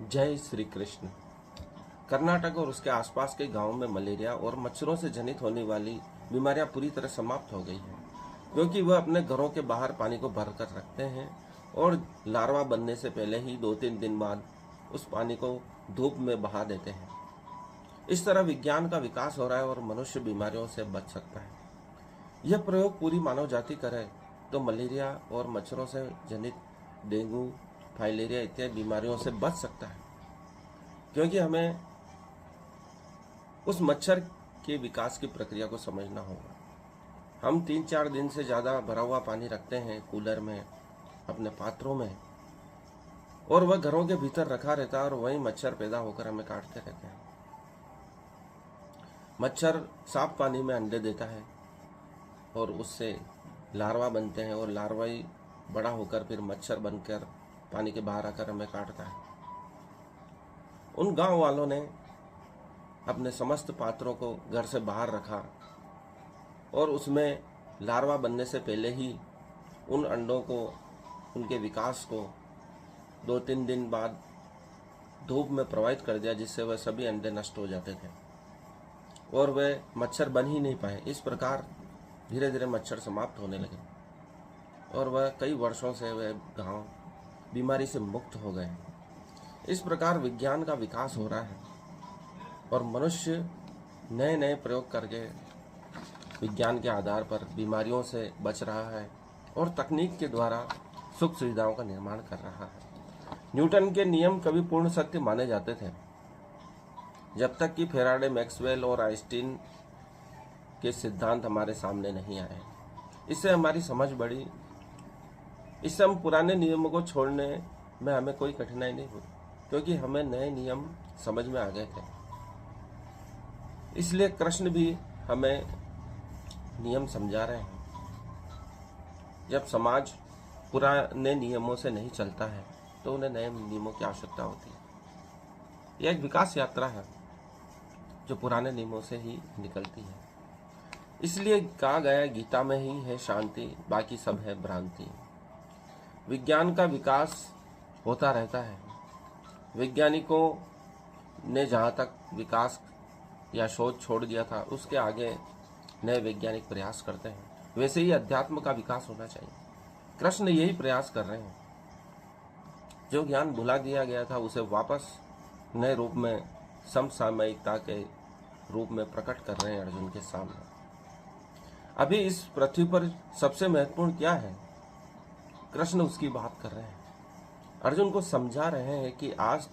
जय श्री कृष्ण। कर्नाटक और उसके आसपास के गांवों में मलेरिया और मच्छरों से जनित होने वाली बीमारियां पूरी तरह समाप्त हो गई हैं, क्योंकि वह अपने घरों के बाहर पानी को भरकर रखते हैं और लार्वा बनने से पहले ही 2-3 दिन बाद उस पानी को धूप में बहा देते हैं। इस तरह विज्ञान का विकास हो रहा है और मनुष्य बीमारियों से बच सकता है। यह प्रयोग पूरी मानव जाति करे तो मलेरिया और मच्छरों से जनित डेंगू, फाइलेरिया इत्यादि बीमारियों से बच सकता है, क्योंकि हमें उस मच्छर के विकास की प्रक्रिया को समझना होगा। हम 3-4 दिन से ज़्यादा भरा हुआ पानी रखते हैं कूलर में, अपने पात्रों में, और वह घरों के भीतर रखा रहता है और वही मच्छर पैदा होकर हमें काटते रहते हैं। मच्छर साफ पानी में अंडे देता है और उससे लार्वा बनते हैं और लार्वा ही बड़ा होकर फिर मच्छर बनकर पानी के बाहर आकर हमें काटता है। उन गांव वालों ने अपने समस्त पात्रों को घर से बाहर रखा और उसमें लार्वा बनने से पहले ही उन अंडों को, उनके विकास को 2-3 दिन बाद धूप में प्रवाहित कर दिया, जिससे वह सभी अंडे नष्ट हो जाते थे और वे मच्छर बन ही नहीं पाए। इस प्रकार धीरे धीरे मच्छर समाप्त होने लगे और वह कई वर्षों से वह गांव बीमारी से मुक्त हो गए। इस प्रकार विज्ञान का विकास हो रहा है और मनुष्य नए नए प्रयोग करके विज्ञान के आधार पर बीमारियों से बच रहा है और तकनीक के द्वारा सुख सुविधाओं का निर्माण कर रहा है। न्यूटन के नियम कभी पूर्ण सत्य माने जाते थे, जब तक कि फैराडे, मैक्सवेल और आइंस्टीन के सिद्धांत हमारे सामने नहीं आए। इससे हमारी समझ बढ़ी। इससे हम पुराने नियमों को छोड़ने में हमें कोई कठिनाई नहीं हुई, क्योंकि हमें नए नियम समझ में आ गए थे। इसलिए कृष्ण भी हमें नियम समझा रहे हैं। जब समाज पुराने नियमों से नहीं चलता है तो उन्हें नए नियमों की आवश्यकता होती है। यह एक विकास यात्रा है जो पुराने नियमों से ही निकलती है। इसलिए कहा गया, गीता में ही है शांति, बाकी सब है भ्रांति। विज्ञान का विकास होता रहता है। वैज्ञानिकों ने जहाँ तक विकास या शोध छोड़ दिया था, उसके आगे नए वैज्ञानिक प्रयास करते हैं। वैसे ही अध्यात्म का विकास होना चाहिए। कृष्ण यही प्रयास कर रहे हैं। जो ज्ञान भुला दिया गया था उसे वापस नए रूप में, समसामयिकता के रूप में प्रकट कर रहे हैं अर्जुन के सामने। अभी इस पृथ्वी पर सबसे महत्वपूर्ण क्या है, कृष्ण उसकी बात कर रहे हैं। अर्जुन को समझा रहे हैं कि आज